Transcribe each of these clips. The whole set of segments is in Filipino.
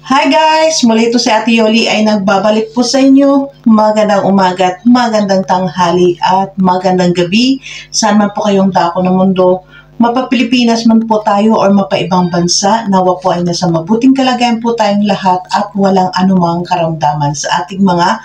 Hi guys! Muli ito si Ate Yoli ay nagbabalik po sa inyo. Magandang umaga at magandang tanghali at magandang gabi. Saan man po kayong dako ng mundo, mapa-Pilipinas man po tayo or mapa-ibang bansa, nawa po ay nasa mabuting kalagayan po tayong lahat at walang anumang karamdaman sa ating mga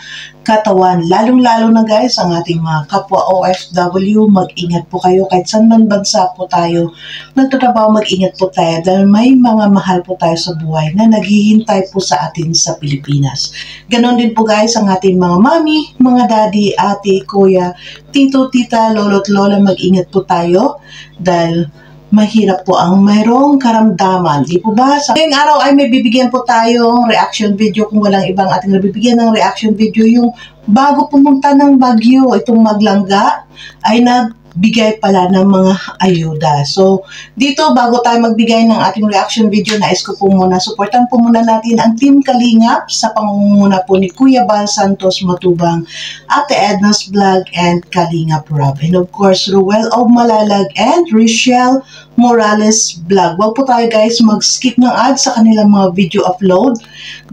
katawan. Lalong-lalo na guys, ang ating mga kapwa OFW, mag-ingat po kayo kahit saan man bansa po tayo nagtatrabaho, mag-ingat po tayo dahil may mga mahal po tayo sa buhay na naghihintay po sa atin sa Pilipinas. Ganon din po guys ang ating mga mami, mga daddy, ate, kuya, tito, tita, lolo't lola, mag-ingat po tayo dahil mahirap po ang mayroong karamdaman. Di po ba? Sa ngayong araw ay may bibigyan po tayong reaction video kung walang ibang ating nabibigyan ng reaction video. Yung bago pumunta ng Baguio, itong Maglangga ay nagbigay pala ng mga ayuda. So, dito bago tayo magbigay ng ating reaction video, nais ko po muna, supportan po muna natin ang Team Kalingap sa pangunguna po ni Kuya Bal Santos Matubang, Ate Edna's Vlog, and Kalingap Rob. And of course, Ruel of Malalag and Richelle Morales Vlog. Huwag po tayo guys mag-skip ng ads sa kanilang mga video upload.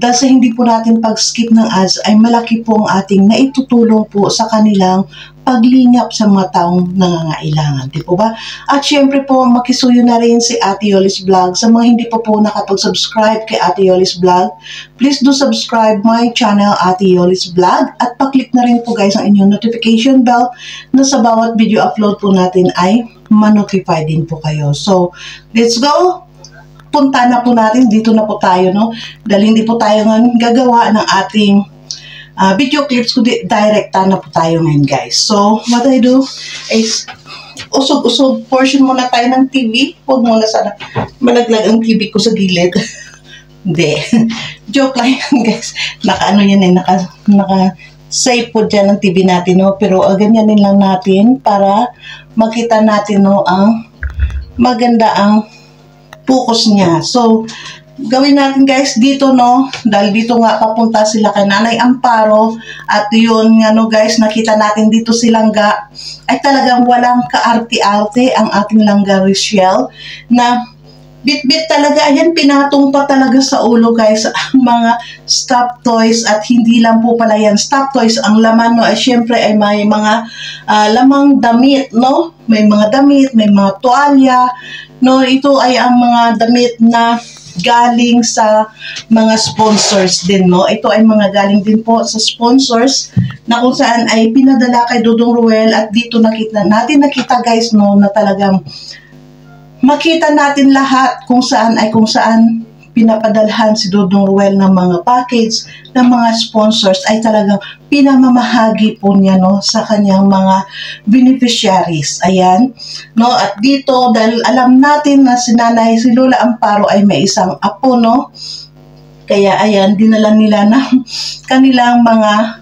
Dahil sa hindi po natin pag-skip ng ads ay malaki po ang ating naitutulong po sa kanilang paglingap sa mga taong nangangailangan. Di po ba? At syempre po, makisuyo na rin si Ate Yoli's Vlog. Sa mga hindi pa po nakapag-subscribe kay Ate Yoli's Vlog, please do subscribe my channel Ate Yoli's Vlog at paklik na rin po guys ang inyong notification bell na sa bawat video upload po natin ay ma-notify din po kayo. So, let's go! Punta na po natin. Dito na po tayo, no? Dahil hindi po tayo gagawa ng ating video clips, kundi direkta na po tayo ngayon, guys. So, what I do is usog-usog portion muna tayo ng TV. Huwag muna sana malaglag ang TV ko sa gilid. Hindi. Joke lang yan, guys. Naka-ano yan eh, naka-save po dyan ang TV natin, no? Pero ganyanin lang natin para makita natin, no, ang maganda ang focus niya. So, gawin natin guys dito, no, dahil dito nga papunta sila kay Nanay Amparo at yun nga, no, guys, nakita natin dito si Langga ay talagang walang kaarte-arte ang ating Langga Richelle na bit-bit talaga, ayan, pinatong pa talaga sa ulo guys ang mga stop toys at hindi lang po pala yan stop toys, ang laman, no, ay syempre ay may mga lamang damit, no, may mga damit, may mga tuwalya, no, ito ay ang mga damit na galing sa mga sponsors din, no? Ito ay mga galing din po sa sponsors na kung saan ay pinadala kay Dodong Ruel at dito nakita guys, no, na talagang makita natin lahat kung saan pinapadalhan si Dodong Ruel ng mga package ng mga sponsors ay talagang pinamamahagi po niya, no, sa kanyang mga beneficiaries. Ayan, no, at dito dahil alam natin na si Lola Amparo ay may isang apo, no, kaya ayan, dinala nila ng kanilang mga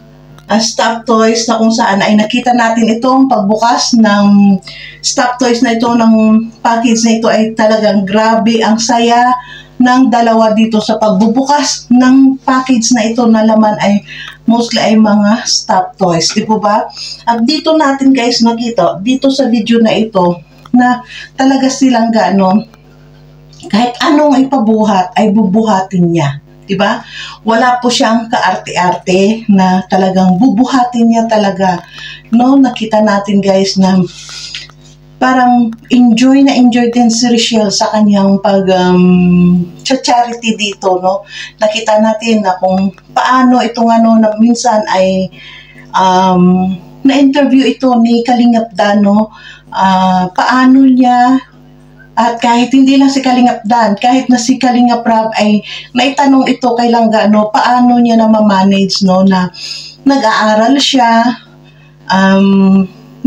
stop toys na kung saan ay nakita natin itong pagbukas ng stop toys na ito, ng package na ito ay talagang grabe ang saya ng dalawa dito sa pagbubukas ng package na ito na laman ay mostly ay mga stop toys, di po ba? At dito natin guys nakita, dito sa video na ito, na talaga silang gano'n, kahit anong ipabuhat ay bubuhatin niya. Diba? Wala po siyang kaarte-arte na talagang bubuhatin niya talaga. No, nakita natin guys na parang enjoy na enjoy din si Richelle sa kanyang charity dito, no. Nakita natin na kung paano itong ano na minsan ay na-interview ito ni Kalingap Dan, no? Paano niya, at kahit hindi lang si Kalingap Dan, kahit na si Kalingap Rab ay naitanong ito kay Langga, no? Paano niya na ma-manage, no? Na nag-aaral siya,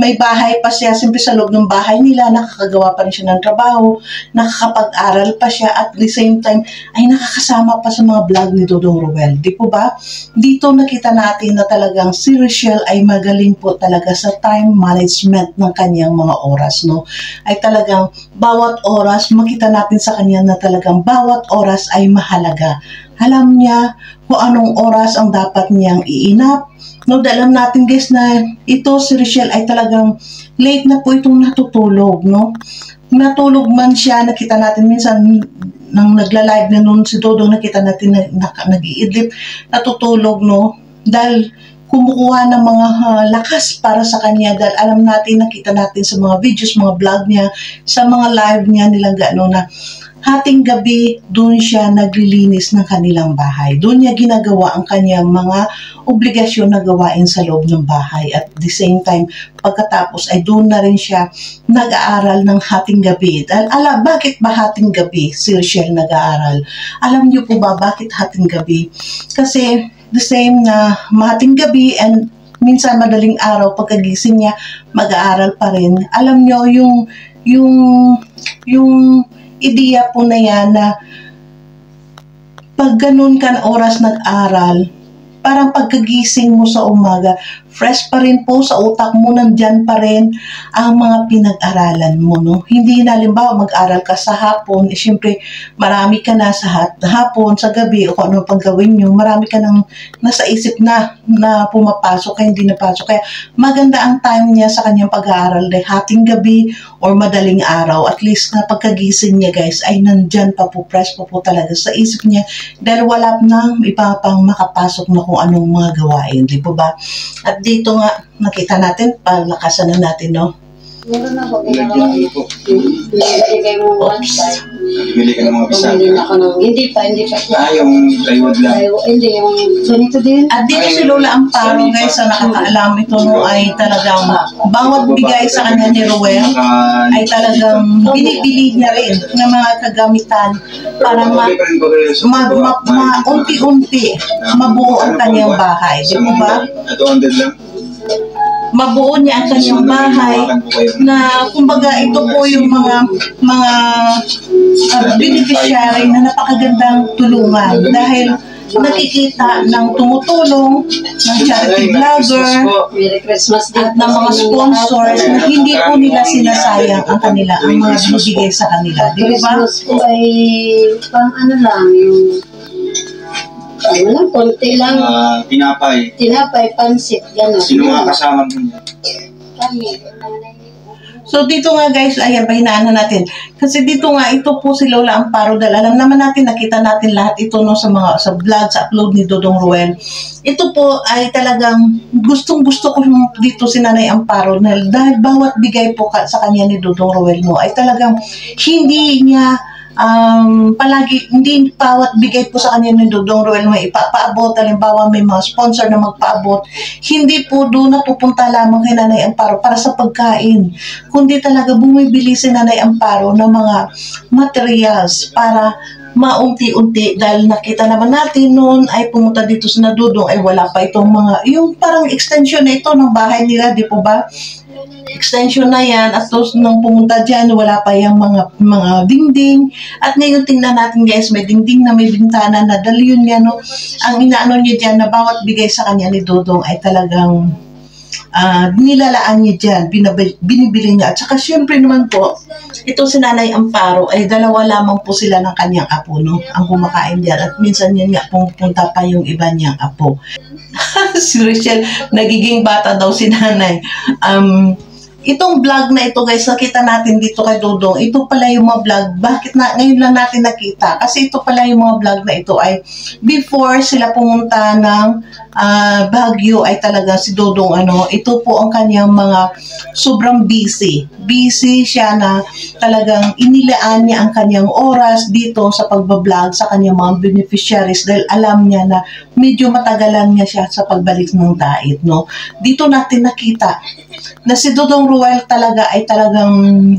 may bahay pa siya, simple sa loob ng bahay nila, nakakagawa pa rin siya ng trabaho, nakakapag-aral pa siya, at the same time, ay nakakasama pa sa mga vlog ni Dodong Ruel. Di po ba? Dito nakita natin na talagang si Richelle ay magaling po talaga sa time management ng kanyang mga oras, no? Ay talagang bawat oras, makita natin sa kanya na talagang bawat oras ay mahalaga. Alam niya kung anong oras ang dapat niyang iinap. No, alam natin guys na ito si Richelle ay talagang late na po itong natutulog, no? Natulog man siya, nakita natin minsan nang nagla-live na noon si Dodong, nakita natin nag-iidlip, natutulog, no? Dahil kumukuha ng mga lakas para sa kanya, dahil alam natin, nakita natin sa mga videos, mga vlog niya, sa mga live niya nilang gano'n na hating gabi, doon siya naglilinis ng kanilang bahay. Doon niya ginagawa ang kanyang mga obligasyon na gawain sa loob ng bahay. At the same time, pagkatapos ay doon na rin siya nag-aaral ng hating gabi. Dahil bakit ba hating gabi si Richelle nag-aaral? Alam niyo po ba bakit hating gabi? Kasi the same na mahating gabi and minsan madaling araw pagkagising niya, mag-aaral pa rin. Alam niyo yung ideya po na yan na pag ganun ka oras nag-aral, parang pagkagising mo sa umaga, fresh pa rin po sa utak mo, nandyan pa rin ang mga pinag-aralan mo, no? Hindi na, halimbawa, mag-aral ka sa hapon, siyempre, marami ka na sa hapon, sa gabi, o kung ano pang gawin nyo, marami ka nang nasa isip na pumapasok, kaya hindi napasok. Kaya maganda ang time niya sa kanyang pag-aaral, dahil hating gabi or madaling araw, at least na pagkagising niya, guys, ay nandyan pa po, fresh pa po talaga sa isip niya, dahil wala na iba pang makapasok na kung anong mga gawain, di po ba? At dito nga, nakita natin, palakasan na natin, no? Meron ako ginagawa. Bibigay mo one time. Bibili ka ng mga bisag. Hindi pa. Yung plywood lang. Hindi, yung ganito din. At dito si Lola Amparo, guys, sa nakakaalam ito, no, ay talagang bawat bigay sa kanya ni Ruel ay talagang binibili niya rin ng mga kagamitan para unti-unti mabuo ang kanyang bahay. Di mo ba? Mabuo niya ang kanyang bahay na kumbaga ito po yung mga beneficiary na napakagandang tulungan dahil nakikita ng tumutulong ng charity vlogger at ng mga sponsors na hindi po nila sinasayang ang mga binibigay sa kanila. Di ba? Christmas po ay pang ano lang, yung konti lang. Tinapay, pansit, gano'n. Sino mga kasama mo niya? Kami. So dito nga guys, ayan, pahinaan na natin. Kasi dito nga, ito po si Lola Amparo, dahil alam naman natin, nakita natin lahat ito, no, sa vlog, sa upload ni Dodong Ruel. Ito po ay talagang gustong-gusto ko dito si Nanay Amparo, dahil bawat bigay po sa kanya ni Dodong Ruel, no, ay talagang hindi niya palagi, hindi bawat bigay po sa kanya ni Dodong Ruel may ipapaabot, halimbawa may mga sponsor na magpaabot, hindi po doon napupunta lamang kay Nanay Amparo para sa pagkain, kundi talaga bumibili si Nanay Amparo ng mga materials para maunti-unti, dahil nakita naman natin noon ay pumunta dito sa Dodong ay wala pa itong yung parang extension na ito ng bahay nila, di po ba? Extension na yan, at tapos nung pumunta dyan, wala pa yung mga dingding. At ngayon tingnan natin guys, may dingding na may bintana na, dahil yun yan, no? Ang inaano niya dyan na bawat bigay sa kanya ni Dodong ay talagang nilalaan niya dyan, binibili niya. At saka syempre naman po, ito si Nanay Amparo ay dalawa lamang po sila ng kanyang apo, no? Ang kumakain dyan. At minsan yun nga, pumunta pa yung iba niyang apo. Si Richelle, nagiging bata daw si Nanay. Itong vlog na ito guys, nakita natin dito kay Dodong, ito pala yung mga vlog, bakit ngayon lang natin nakita? Kasi ito pala yung mga vlog na ito ay before sila pumunta ng Baguio ay talaga si Dodong ito po ang kanyang mga sobrang busy. Busy siya na talagang inilaan niya ang kanyang oras dito sa pagbablog sa kanyang mga beneficiaries dahil alam niya na medyo matagalan niya siya sa pagbalik ng diet, no? Dito natin nakita na si Dodong Ruel talaga ay talagang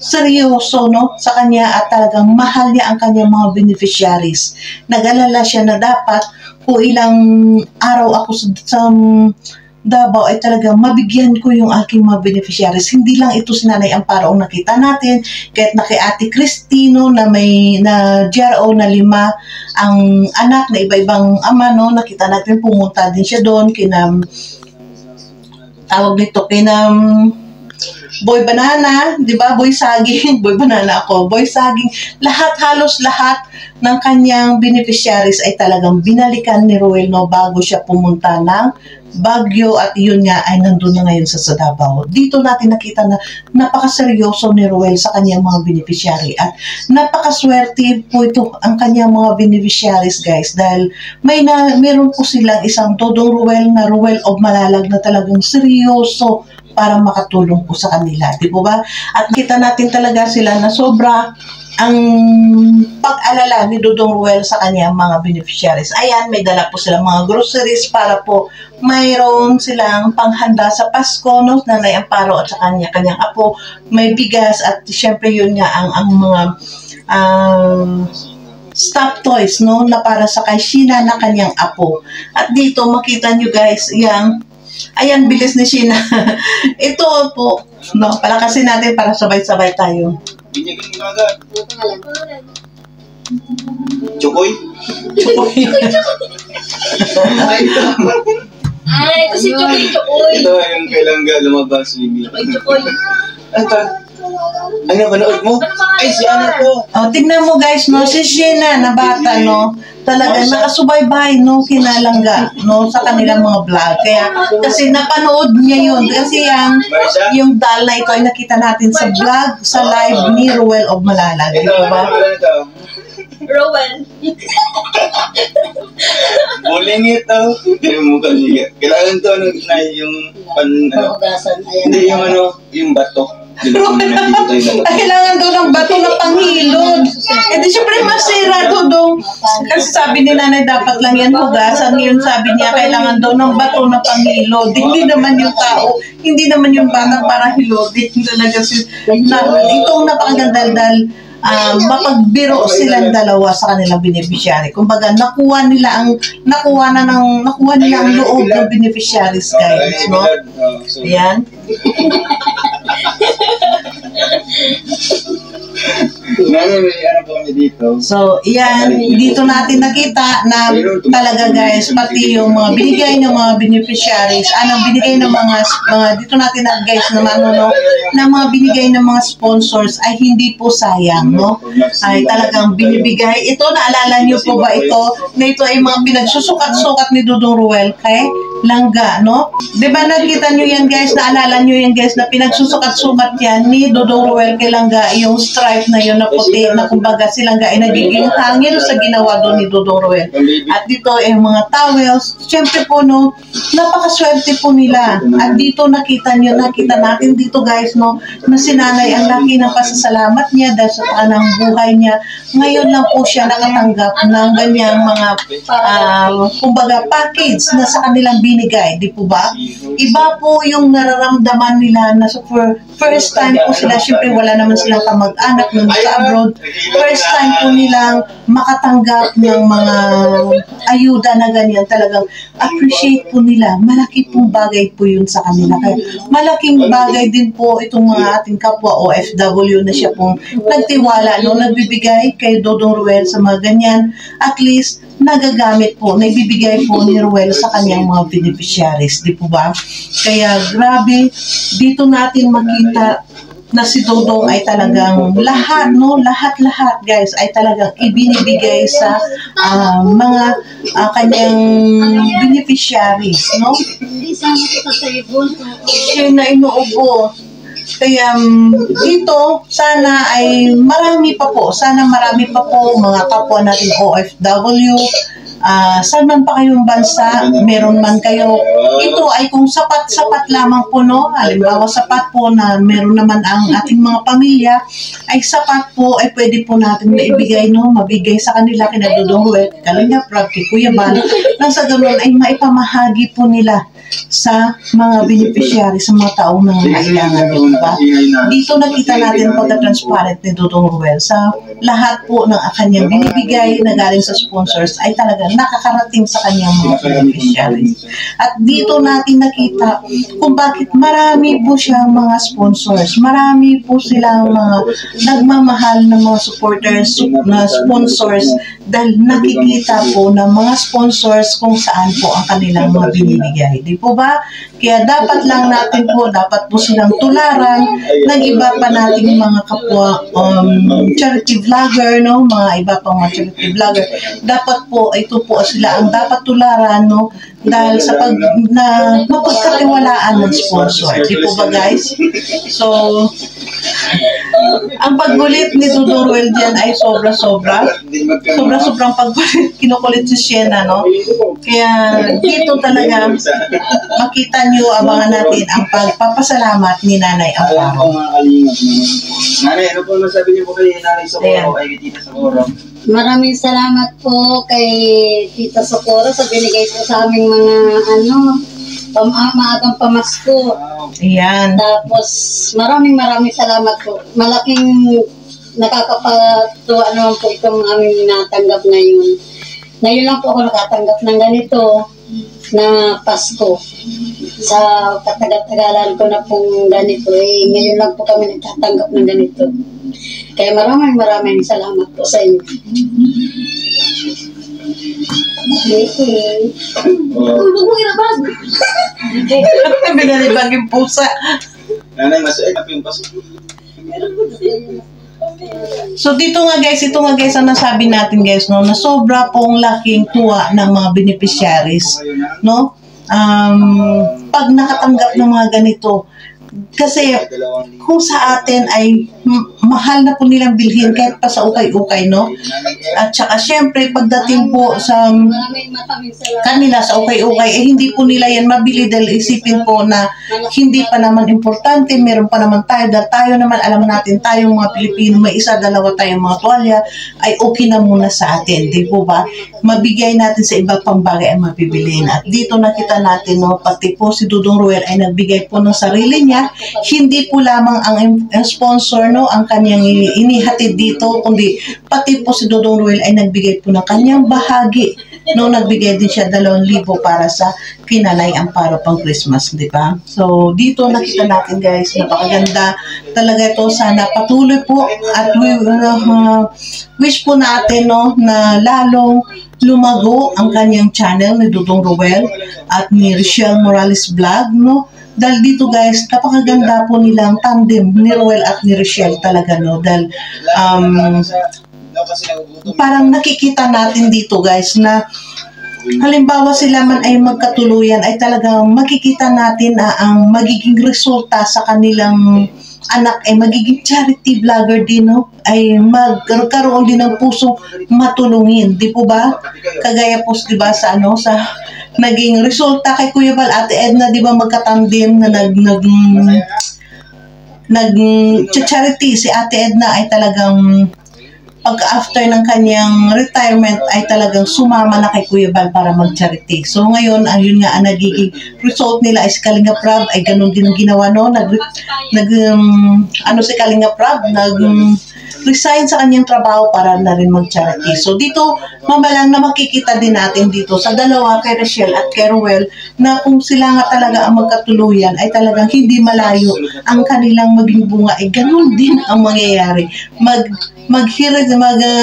seryoso, no, sa kanya at talagang mahal niya ang kanyang mga beneficiaries. Nag-alala siya na dapat kung ilang araw ako sa Davao ay talagang mabigyan ko yung aking mga beneficiaries. Hindi lang ito si Nanay Amparo ang nakita natin, kahit na kay Ate Cristino na may na GRO na 5 ang anak na iba-ibang ama, no, nakita natin pumunta din siya doon kina tawag nito kina Boy Banana, di ba? Boy Saging, Boy Banana ako, Boy Saging, halos lahat ng kanyang beneficiaries ay talagang binalikan ni Ruel, no, bago siya pumunta ng Baguio at yun nga ay nandun na ngayon sa Davao. Dito natin nakita na napakaseryoso ni Ruel sa kanyang mga beneficiary at napakaswerte po ito ang kanyang mga beneficiaries, guys, dahil meron po silang isang Dodong Ruel na Ruel of Malalag na talagang seryoso para makatulong po sa kanila, di po ba? At kita natin talaga sila na sobra ang pag-alala ni Dodong Ruel sa kanyang mga beneficiaries. Ayan, may dala po silang mga groceries para po mayroon silang panghanda sa Pasko, no, Nanay Amparo at sa kanyang apo. May bigas at syempre yun nga ang mga stuffed toys, no, na para sa kay Sheena na kanyang apo. At dito makita nyo, guys, ayan, bilis ni Sheena. Ito po, no, palakasin natin para sabay-sabay tayo. Binigyan mo agad. Chukoy? Chukoy. Ay, ito si Chukoy. Ito yung kailangan lumabas. Chukoy. Ito. Ano, manood mo? Ay, si ano to? Oh, tignan mo, guys, no, si Sheena na bata, no, talagang nakasubaybay, no, kinalangga, no, sa kanilang mga vlog. Kaya, kasi napanood niya yun. Kasi yung doll na ito ay nakita natin sa vlog, sa live ni Ruel of Malalag. Ito, ano ito? Rowan. Muling ito. Yung mukha niya. Kailangan to, yung hindi yung yung bato. Kailangan doon ng bato na panghilod. E di syempre masira doon. Kasi sabi ni Nanay dapat lang yan hugasan. Yun sabi niya kailangan doon ng bato na panghilod. Hindi naman yung tao, hindi naman yung bata para hilodin. Talaga itong napakaganda dahil mapagbiro silang dalawa sa kanilang beneficiary. Kumbaga nakuha nila ang loob ng beneficiaries, guys, no? Ayan. So, yan, dito natin nakita na talaga, guys, pati yung mga binigay ng mga beneficiaries, binigay ng mga dito natin na, guys, naman, no, na mga binigay ng mga sponsors ay hindi po sayang, no? Ay talagang binibigay. Ito, naalala niyo po ba ito? Na ito ay mga pinagsusukat-sukat ni Dodong Ruel kay Langga, no? Diba nakita niyo yan, guys? Naalala niyo yan, guys, na pinagsusukat-sukat yan ni Dodong Ruel kay Langga, yung stripe na yun na puti, na kumbaga si Langga ay nagiging hangin sa ginawa doon ni Dodong Ruel. At dito ay mga towels. Siyempre po, no, napakaswerte po nila. At dito nakita natin dito, guys, no, na si Nanay ang laki ng pasasalamat niya dahil sa kanang buhay niya. Ngayon lang po siya nakatanggap ng ganyang mga kumbaga package na sa kanilang binigay, di po ba? Iba po yung nararamdaman nila na sa first time po sila, syempre wala naman silang kamag-anak nung sa abroad. First time po nilang makatanggap ng mga ayuda na ganyan. Talagang appreciate po nila. Malaki pong bagay po yun sa kanila. Kaya malaking bagay din po itong mga ating kapwa OFW na siya pong nagtiwala, no, nagbibigay kay Dodong Ruel sa mga ganyan. At least, nagagamit po, naibibigay po ni Ruel sa kanyang mga beneficiaries, di po ba? Kaya grabe, dito natin makita na si Dodong ay talagang lahat, no, lahat guys ay talagang ibinibigay sa mga kanyang beneficiaries, no? Siya na inuubo. Kaya dito, sana ay marami pa po mga kapwa natin OFW saan man pa kayong bansa, meron man kayo, ito ay kung sapat-sapat lamang po, no? Halimbawa, sapat po na meron naman ang ating mga pamilya, ay sapat po, ay pwede po natin maibigay, no? Mabigay sa kanila, kina Dudong Ruel, Kalinga Prab, kay Kuya Bal, nang sa ganun ay maipamahagi po nila sa mga beneficiary, sa mga taong nangangailangan, diba? Dito nakita natin pagka-transparent ni Dudong Ruel sa lahat po ng kanyang binibigay na galing sa sponsors ay talagang nakakarating sa kanyang mga beneficiaries. At dito natin nakita kung bakit marami po siyang mga sponsors. Marami po silang mga nagmamahal na mga supporters, na sponsors, dahil nakikita po ng mga sponsors kung saan po ang kanilang mga binibigay. Di po ba? Kaya dapat lang natin po, dapat po silang tularan ng iba pa nating mga kapwa charity vlogger, no? Mga iba pang mga charity vlogger. Dapat po, ito po sila ang dapat tularan, no? Dahil sa mapagkatiwalaan ng sponsor. Di po ba, guys? So, ang paggulit ni Dudong Ruel dyan ay sobra-sobra. Sobra-sobrang paggulit. Kinukulit si Sienna, no? Kaya dito talaga makita nyo, abangan natin ang pagpapasalamat ni Nanay Amparo. Nanay, ano po masabi niyo po kay Nanay Socorro, ay Tita Socorro? Maraming salamat po kay Tita Socorro sa binigay po sa aming mga maagang pamasko. Ayan. Tapos maraming salamat po. Malaking nakakapatuwa naman po itong aming natanggap ngayon. Ngayon lang po ako nakatanggap ng ganito na Pasko. Sa katagal-tagalan ko na pong ganito, ngayon lang po kami nagtatanggap ng ganito. Kaya maraming salamat po sa inyo. Tulog mo inabas. Binalibag yung pusa. Nanay, masulit na po yung Pasko. So dito nga guys, ito nga guys ang nasabi natin guys, no, na sobra pong laking tuwa ng mga beneficiaries, no? Pag nakatanggap ng mga ganito, kasi kung sa atin ay mahal na po nilang bilhin kahit pa sa ukay-ukay, no? At saka syempre pagdating po sa kanila sa ukay-ukay, hindi po nila yan mabili dahil isipin po na hindi pa naman importante, meron pa naman tayo, dahil tayo naman alam natin, tayong mga Pilipino, may isa, dalawa tayong mga tuwalya, ay okay na muna sa atin, di po ba? Mabigay natin sa iba pang bagay ay mabibilin. At dito nakita natin, no, pati po si Dudong Ruel ay nagbigay po ng sarili niya, hindi po lamang ang sponsor, no, ang kanyang inihatid dito, kundi pati po si Dudong Ruel ay nagbigay po ng kanyang bahagi, no, nagbigay din siya 2,000 para sa Nanay Amparo pang Christmas, di ba? So dito nakita natin guys, napakaganda talaga ito. Sana patuloy po at wish po natin, no, na lalong lumago ang kanyang channel ni Dudong Ruel at ni Richelle Morales Vlog, no? Dahil dito guys, napakaganda po nilang tandem ni Ruel at ni Richelle talaga, no? Dahil parang nakikita natin dito guys na halimbawa sila man ay magkatuluyan, ay talagang makikita natin na ang magiging resulta sa kanilang anak ay magiging charity vlogger din, no? Ay magkaroon din ng puso matulungin, di po ba? Kagaya po, di ba, sa sa naging resulta kay Kuya Bal, Ate Edna, di ba, magkatandim na charity si Ate Edna ay talagang pag-after ng kanyang retirement ay talagang sumama na kay Kuya Bal para mag-charity. So ngayon, ayun nga, ang nagiging result nila ay si Kalinga Prab ay ganun din ang ginawa, no? Si Kalinga Prab, resign sa kanyang trabaho para na rin mag-charity. So dito, mamalang na makikita din natin dito sa dalawa, kay Richelle at kay Ruel, na kung sila nga talaga ang magkatuluyan ay talagang hindi malayo ang kanilang maging bunga, ay ganun din ang mangyayari.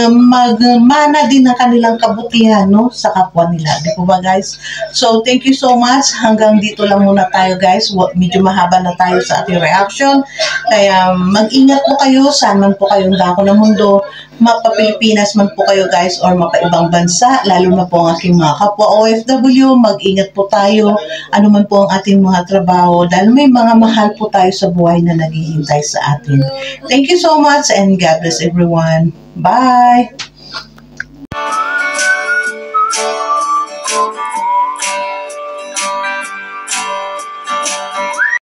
Magmana din ang kanilang kabutihan, no, sa kapwa nila. Di po ba guys? So thank you so much. Hanggang dito lang muna tayo guys. Medyo mahaba na tayo sa ating reaction. Kaya mag-ingat po kayo. Saan man po kayong dako ng mundo, mapa-Pilipinas man po kayo guys or mapa-ibang bansa, lalo na po ang aking mga kapwa OFW, mag-ingat po tayo. Ano man po ang ating mga trabaho dahil may mga mahal po tayo sa buhay na naghihintay sa atin. Thank you so much and God bless everyone. Bye!